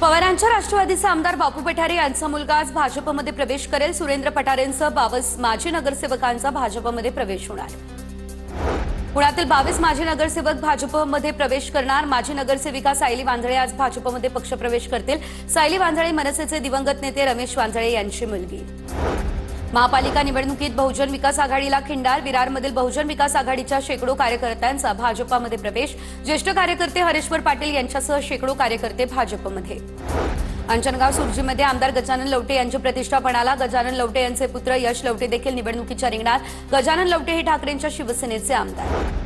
पवारांच्या राष्ट्रवादीचा आमदार बापू पठारे यांचा मुलगा आज भाजपमध्ये प्रवेश करेल। सुरेंद्र पठारेंसह 22 माजी नगरसेवकांचा भाजपमध्ये प्रवेश होणार। पुण्यातील 22 माजी नगरसेवक भाजपमध्ये प्रवेश करणार। माजी नगरसेविका सायली वांजळे आज भाजपमध्ये पक्षप्रवेश करतील। सायली वांजळे मनसेचे दिवंगत नेते रमेश वांजळे यांची मुलगी। महापालिका निवडणुकीत बहुजन विकास आघाडीला खिंडार। विरारमधील बहुजन विकास आघाडीच्या शेकडो कार्यकर्त्यांचा भाजपमध्ये प्रवेश। ज्येष्ठ कार्यकर्ते हरेश्वर पाटील यांच्यासह शेकडो कार्यकर्ते भाजपमध्ये। अंजनगाव सुर्जीमध्ये आमदार गजानन लवटे यांची प्रतिष्ठा पणाला। गजानन लवटे यांचे पुत्र यश लवटे देखील निवडणुकीच्या रिंगणात। गजानन लवटे हे ठाकरेंच्या शिवसेनेचे आमदार।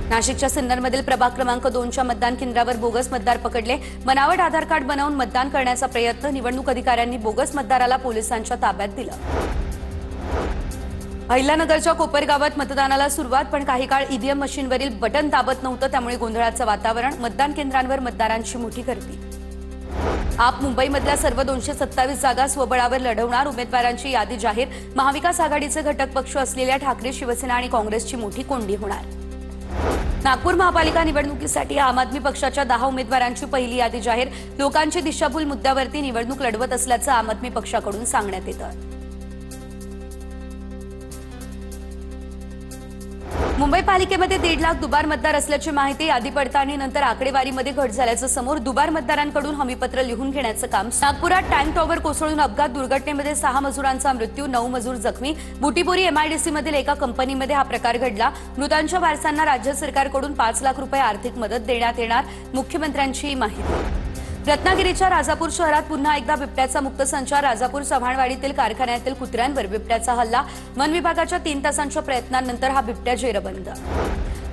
नाशिकच्या सिन्नरमधील प्रभाग क्रमांक 2च्या मतदान केंद्रावर बोगस मतदार पकडले। बनावट आधार कार्ड बनवून मतदान करण्याचा प्रयत्न। निवडणूक अधिकाऱ्यांनी बोगस मतदाराला पोलिसांच्या ताब्यात दिलं। अहिल्यानगरच्या कोपरगावात मतदानाला सुरुवात, पण काही काळ ईव्हीएम मशीनवरील बटन दाबत नव्हतं, त्यामुळे गोंधळाचं वातावरण। मतदान केंद्रांवर मतदारांची मोठी गर्दी। आप मुंबईमधल्या सर्व 227 जागा स्वबळावर लढवणार। उमेदवारांची यादी जाहीर। महाविकास आघाडीचे घटक पक्ष असलेल्या ठाकरे, शिवसेना आणि काँग्रेसची मोठी कोंडी होणार। नागपूर महापालिका निवडणुकीसाठी आम आदमी पक्षाच्या 10 उमेदवारांची पहिली यादी जाहीर। लोकांची दिशाभूल मुद्द्यावरती निवडणूक लढवत असल्याचं आम आदमी पक्षाकडून सांगण्यात येतं। मुंबई पालिकेमध्ये 1.5 लाख दुबार मतदार असल्याची माहिती। यादी पडताळणीनंतर आकडेवारीमध्ये घट झाल्याचं समोर। दुबार मतदारांकडून हमीपत्र लिहून घेण्याचं काम। नागपुरात टँक टॉवर कोसळून अपघात। दुर्घटनेमध्ये 6 मजुरांचा मृत्यू, 9 मजूर जखमी। बुटीबोरी एमआयडीसीमधील एका कंपनीमध्ये हा प्रकार घडला। मृतांच्या वारसांना राज्य सरकारकडून 5 लाख रुपये आर्थिक मदत देण्यात येणार। मुख्यमंत्र्यांची माहिती। रत्नागिरीच्या राजापूर शहरात पुन्हा एकदा बिबट्याचा मुक्त संचार। राजापूर चव्हाणवाडीतील कारखान्यातील कुत्र्यांवर बिबट्याचा हल्ला। वन विभागाच्या 3 तासांच्या प्रयत्नांनंतर हा बिबट्या जेरबंद।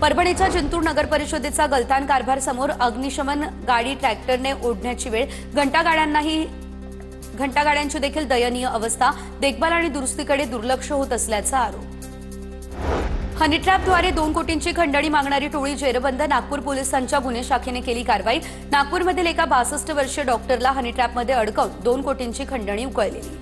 परभणीच्या जिंतूर नगर परिषदेचा गलथान कारभार समोर। अग्निशमन गाडी ट्रॅक्टरने ओढण्याची वेळ। घंटागाड्यांची देखील दयनीय अवस्था। देखभाल आणि दुरुस्तीकडे दुर्लक्ष होत असल्याचा आरोप। हनी ट्रॅपद्वारे 2 कोटींची खंडणी मागणारी टोळी जेरबंद। नागपूर पोलिसांच्या गुन्हे शाखेने केली कारवाई। नागपूरमधील एका 62 वर्षीय डॉक्टरला हनी ट्रॅपमध्ये अडकवून 2 कोटींची खंडणी उकळलेली।